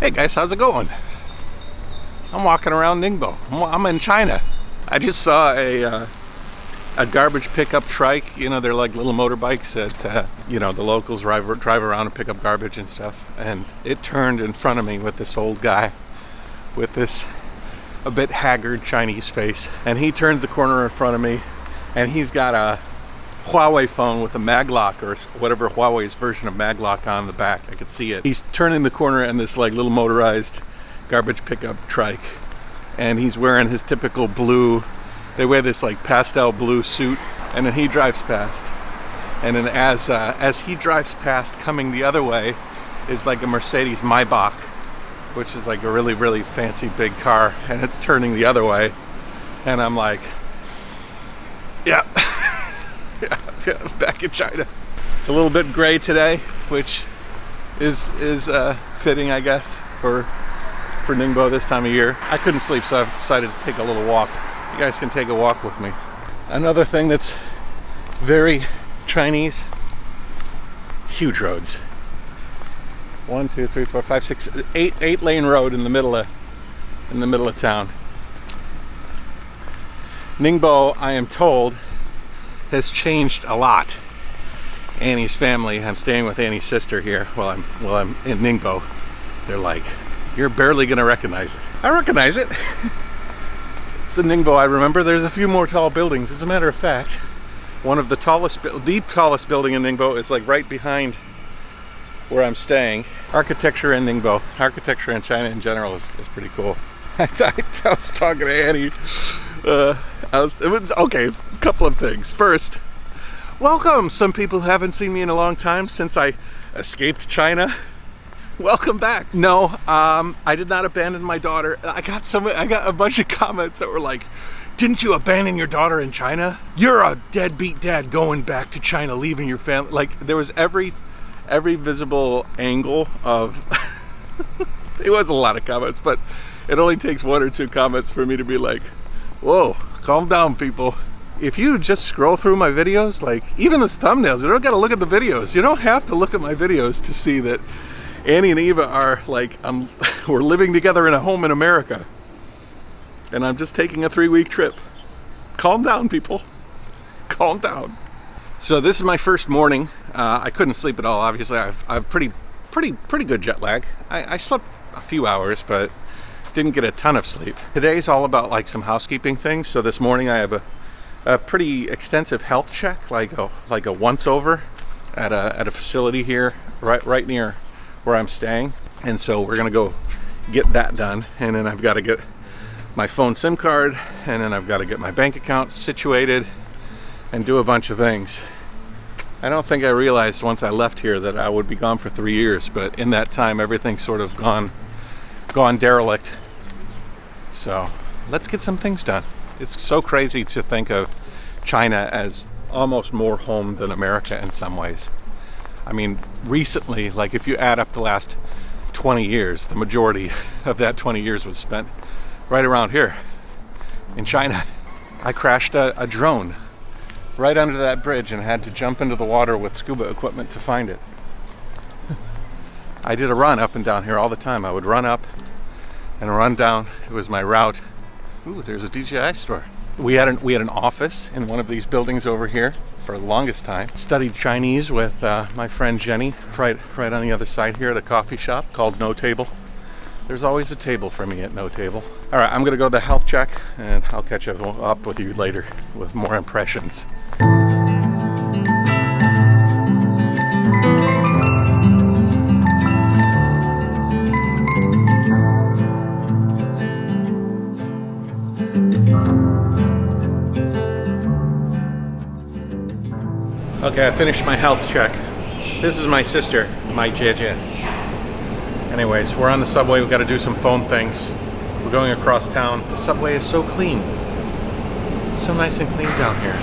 Hey guys, how's it going? I'm walking around Ningbo. I'm in China. I just saw a garbage pickup trike. You know, they're like little motorbikes that, you know, the locals drive around and pick up garbage and stuff. And it turned in front of me with this old guy with this a bit haggard Chinese face. And he turns the corner in front of me and he's got a Huawei phone with a maglock or whatever Huawei's version of maglock on the back. I could see it. He's turning the corner in this like little motorized garbage pickup trike, and he's wearing his typical blue, they wear this like pastel blue suit, and then he drives past. And then as he drives past, coming the other way is like a Mercedes Maybach, which is like a really, really fancy big car, and it's turning the other way. And I'm like, yeah. Yeah, back in China. It's a little bit gray today, which is fitting, I guess, for Ningbo this time of year. I couldn't sleep, so I've decided to take a little walk. You guys can take a walk with me. Another thing that's very Chinese, huge roads. 1, 2, 3, 4, 5, 6, 8 lane road in the middle of town. Ningbo, I am told, has changed a lot. Annie's family, I'm staying with Annie's sister here while I'm in Ningbo. They're like, you're barely gonna recognize it. I recognize it. It's in Ningbo, I remember. There's a few more tall buildings. As a matter of fact, one of the tallest building in Ningbo is like right behind where I'm staying. Architecture in Ningbo, architecture in China in general is pretty cool. I was talking to Annie. It was okay. A couple of things. First, welcome. Some people who haven't seen me in a long time since I escaped China. Welcome back. No, I did not abandon my daughter. I got a bunch of comments that were like, "Didn't you abandon your daughter in China? You're a deadbeat dad going back to China, leaving your family." Like there was every visible angle of. It was a lot of comments, but it only takes 1 or 2 comments for me to be like, whoa, calm down, people. If you just scroll through my videos, like even the thumbnails, you don't gotta look at the videos. You don't have to look at my videos to see that Annie and Eva are like, we're living together in a home in America. And I'm just taking a 3-week trip. Calm down, people. Calm down. So this is my first morning. I couldn't sleep at all, obviously. I've pretty good jet lag. I slept a few hours, but didn't get a ton of sleep. Today's all about like some housekeeping things. So this morning I have a pretty extensive health check, like a once over at a facility here, right near where I'm staying. And so we're gonna go get that done, and then I've got to get my phone SIM card, and then I've got to get my bank account situated and do a bunch of things. I don't think I realized once I left here that I would be gone for 3 years, but in that time everything's sort of gone derelict. So let's get some things done. It's so crazy to think of China as almost more home than America in some ways. I mean, recently, like if you add up the last 20 years, the majority of that 20 years was spent right around here in China. I crashed a drone right under that bridge and had to jump into the water with scuba equipment to find it. I did a run up and down here all the time. I would run up and run down. It was my route. Ooh, there's a DJI store. We had an office in one of these buildings over here for the longest time. Studied Chinese with my friend Jenny right on the other side here at a coffee shop called No Table. There's always a table for me at No Table. All right, I'm gonna go to the health check and I'll catch up with you later with more impressions. Okay, I finished my health check. This is my sister, my JaYoe. Anyways, we're on the subway. We've got to do some phone things. We're going across town. The subway is so clean. It's so nice and clean down here.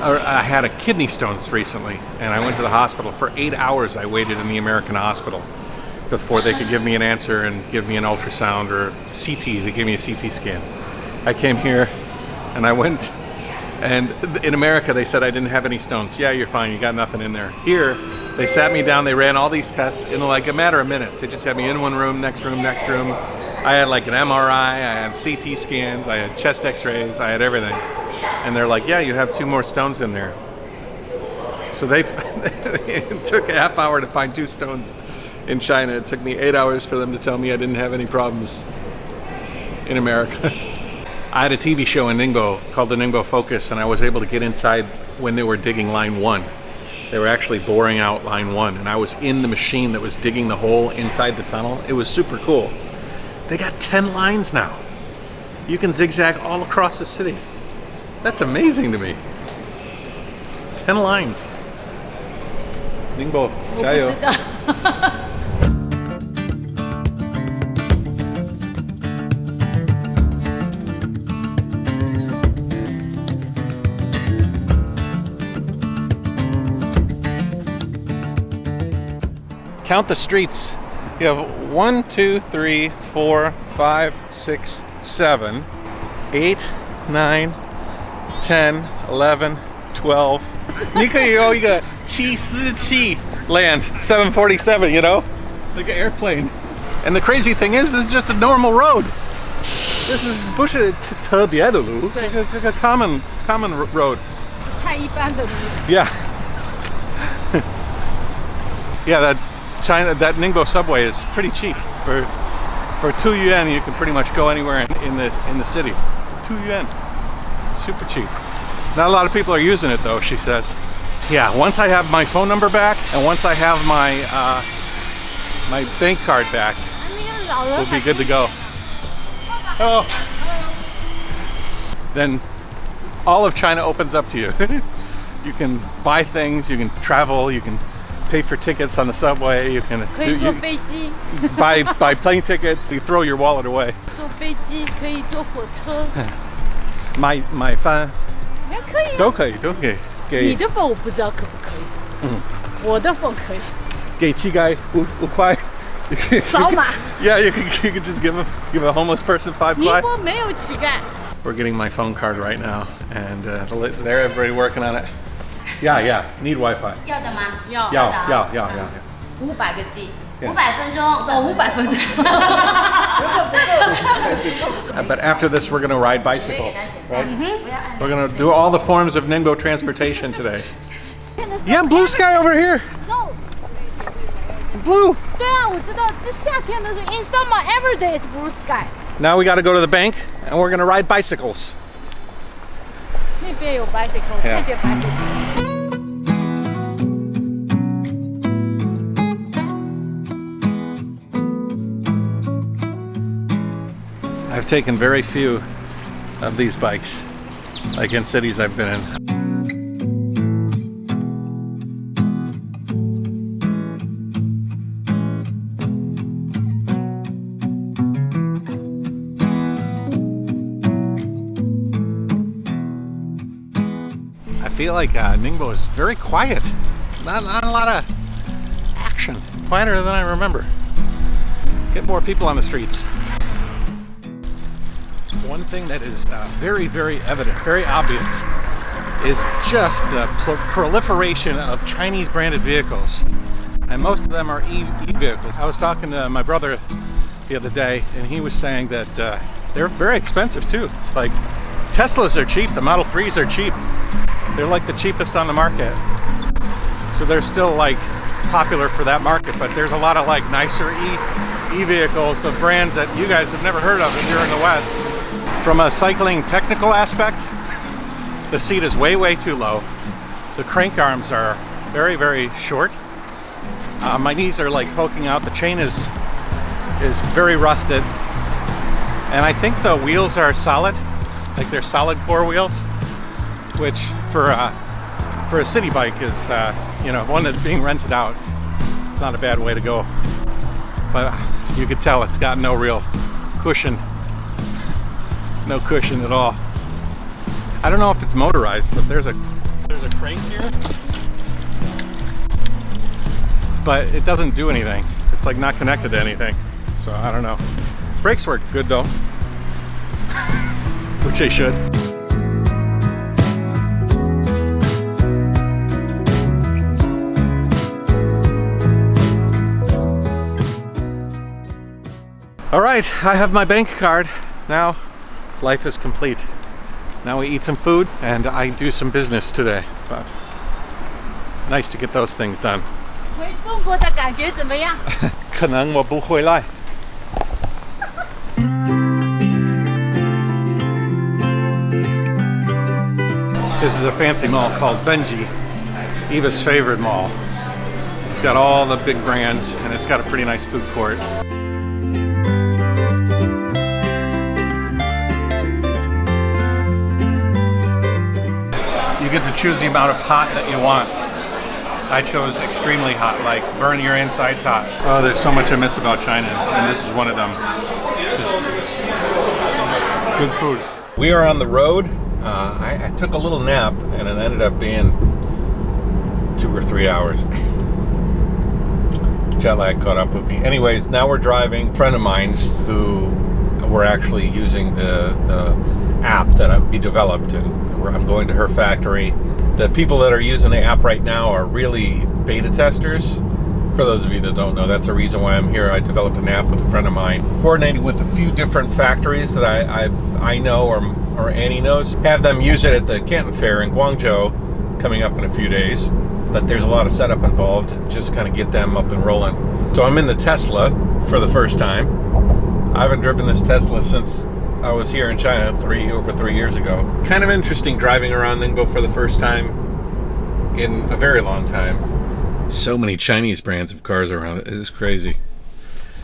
I had a kidney stones recently, and I went to the hospital. For 8 hours, I waited in the American hospital before they could give me an answer and give me an ultrasound or CT. They gave me a CT scan. I came here, and I went And in America, they said I didn't have any stones. Yeah, you're fine. You got nothing in there. Here, they sat me down. They ran all these tests in like a matter of minutes. They just had me in one room, next room, next room. I had like an MRI. I had CT scans. I had chest X-rays. I had everything. And they're like, yeah, you have 2 more stones in there. So it took a half hour to find 2 stones in China. It took me 8 hours for them to tell me I didn't have any problems in America. I had a TV show in Ningbo called the Ningbo Focus, and I was able to get inside when they were digging line 1. They were actually boring out line 1, and I was in the machine that was digging the hole inside the tunnel. It was super cool. They got 10 lines now. You can zigzag all across the city. That's amazing to me. 10 lines. Ningbo, JaYoe. Count the streets. You have 1, 2, 3, 4, 5, 6, 7, 8, 9, 10, 11, 12. 你可以有一个747 land 747, you know? Like an airplane. And the crazy thing is, this is just a normal road. This is 不是特别的路，这个 common road. 太一般的路。 Yeah. Yeah, that Ningbo subway is pretty cheap. For 2 yuan, you can pretty much go anywhere in the city. 2 yuan, super cheap. Not a lot of people are using it though, she says. Yeah, once I have my phone number back and once I have my my bank card back, we'll be good to go. Oh. Then all of China opens up to you. You can buy things, you can travel, you can pay for tickets on the subway, you can buy plane tickets, you throw your wallet away. 坐飞机可以坐火车，买饭也可以啊。都可以。你的份我不知道可不可以，我的份可以。给乞丐5块。扫码。Yeah, you can just give a homeless person 5 宁 块. 波没有乞丐。 We're getting my phone card right now, and they're everybody working on it. Yeah, need Wi-Fi. 要的吗？要。要。500个 G， 500分钟哦，500分钟。But after this, we're gonna ride bicycles, right? We're gonna do all the forms of Ningbo transportation today. Yeah, blue sky over here. No. Blue. 对啊，我知道，这夏天的时候 ，in summer every day is blue sky. Now we got to go to the bank, and we're gonna ride bicycles. 那边有 bicycle， Yeah. 快捷 bicycle。 I've taken very few of these bikes, like in cities I've been in. I feel like Ningbo is very quiet. Not a lot of action. Quieter than I remember. Get more people on the streets. One thing that is very, very evident, very obvious, is just the proliferation of Chinese branded vehicles. And most of them are e-vehicles. I was talking to my brother the other day, and he was saying that they're very expensive too. Like, Teslas are cheap, the Model 3s are cheap. They're like the cheapest on the market. So they're still like popular for that market, but there's a lot of like nicer e-vehicles of brands that you guys have never heard of if you're in the West. From a cycling technical aspect, the seat is way, way too low. The crank arms are very, very short. My knees are like poking out. The chain is very rusted. And I think the wheels are solid, like they're solid core wheels, which for a city bike is, you know, one that's being rented out. It's not a bad way to go. But you could tell it's got no real cushion. No cushion at all. I don't know if it's motorized, but there's a crank here. But it doesn't do anything. It's like not connected to anything. So I don't know. Brakes work good though. Which they should. All right, I have my bank card. Now, life is complete. Now we eat some food and I do some business today. But nice to get those things done. 回中国的感觉怎么样？可能我不回来。This is a fancy mall called Benji, Eva's favorite mall. It's got all the big brands and it's got a pretty nice food court. You get to choose the amount of hot that you want. I chose extremely hot, like burn your insides hot. Oh, there's so much I miss about China, and this is one of them. Good food. We are on the road. I took a little nap, and it ended up being 2 or 3 hours. Jet lag caught up with me. Anyways, now we're driving. A friend of mine's who we're actually using the app that we developed, and I'm going to her factory. The people that are using the app right now are really beta testers. For those of you that don't know, that's the reason why I'm here. I developed an app with a friend of mine, coordinated with a few different factories that I know or Annie knows. Have them use it at the Canton Fair in Guangzhou coming up in a few days. But there's a lot of setup involved, just kind of get them up and rolling. So I'm in the Tesla for the first time. I haven't driven this Tesla since I was here in China over 3 years ago. Kind of interesting driving around Ningbo for the first time in a very long time. So many Chinese brands of cars around. It is crazy.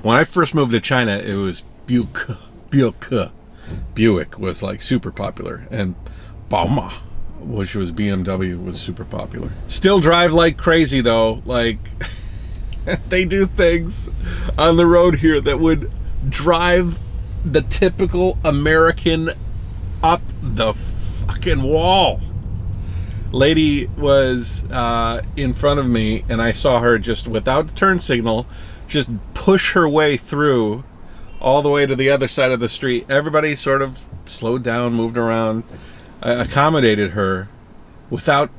When I first moved to China, it was Buick was like super popular, and Bauma, which was BMW, was super popular. Still drive like crazy though. Like they do things on the road here that would drive the typical American up the fucking wall. Lady was in front of me, and I saw her just without the turn signal just push her way through all the way to the other side of the street. Everybody sort of slowed down, moved around, accommodated her without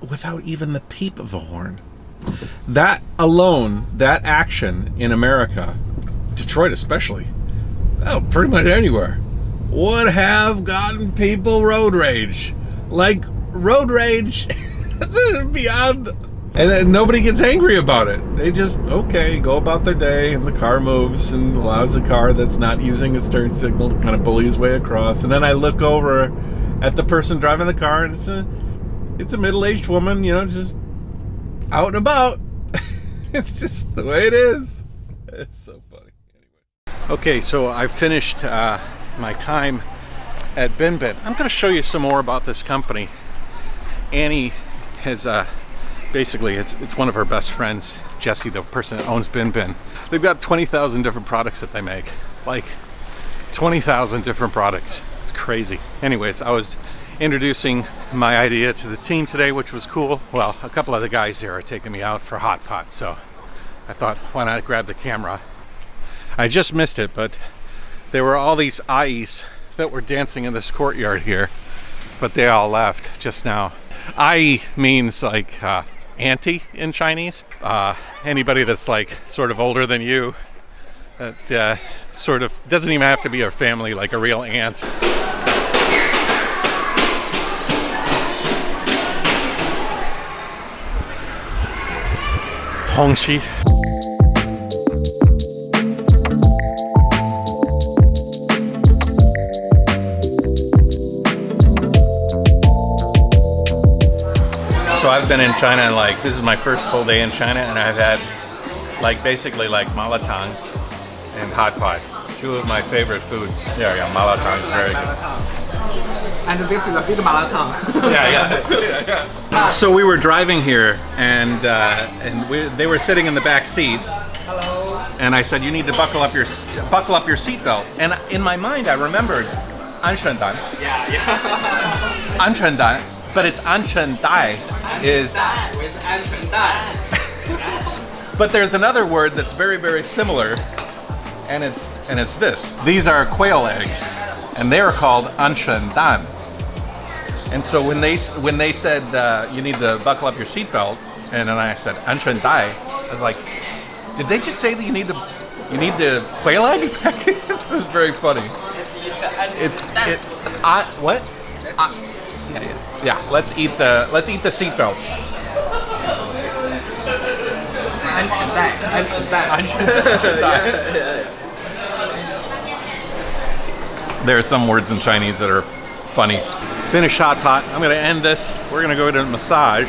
even the peep of a horn. That alone, that action in America, Detroit especially, oh, pretty much anywhere, would have gotten people road rage. Like road rage beyond. And then nobody gets angry about it. They just, okay, go about their day, and the car moves and allows the car that's not using a turn signal to kind of bully his way across. And then I look over at the person driving the car, and it's a middle-aged woman, you know, just out and about. It's just the way it is. It's so funny. Anyway. Okay, so I finished my time at Binbin. I'm going to show you some more about this company. Annie has basically it's one of her best friends, Jessie, the person that owns Binbin. They've got 20,000 different products that they make, like 20,000 different products. It's crazy. Anyways, I was introducing my idea to the team today, which was cool. Well, a couple of the guys here are taking me out for hot pot, so I thought, why not grab the camera? I just missed it, but there were all these Ais that were dancing in this courtyard here, but they all left just now. Ai means like auntie in Chinese. Anybody that's like sort of older than you, that sort of doesn't even have to be a family, like a real aunt. Hongxi. So I've been in China, and like this is my first full day in China, and I've had like basically like malatang and hot pot, two of my favorite foods. Yeah, malatang is very good. And this is a big malatang. Yeah. So we were driving here, and they were sitting in the back seat. Hello. And I said, you need to buckle up your seatbelt. And in my mind, I remembered Anshendan. Yeah. Anshendan, but it's Anshendai is. With Anshendai. But there's another word that's very, very similar, and it's this. These are quail eggs, and they're called Anshendan. And so when they said you need to buckle up your seatbelt, and then I said Anshendai, I was like, did they just say that you need to You need the quail egg packet? This is very funny. What? Yeah. Let's eat the seatbelts. 安全带 There's some words in Chinese that are funny. Finish hot pot. I'm gonna end this. We're gonna go to a massage.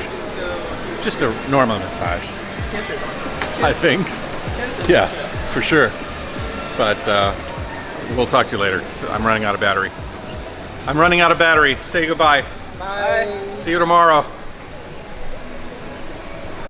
Just a normal massage. I think. Yes, for sure. But we'll talk to you later. I'm running out of battery. Say goodbye. Bye. See you tomorrow.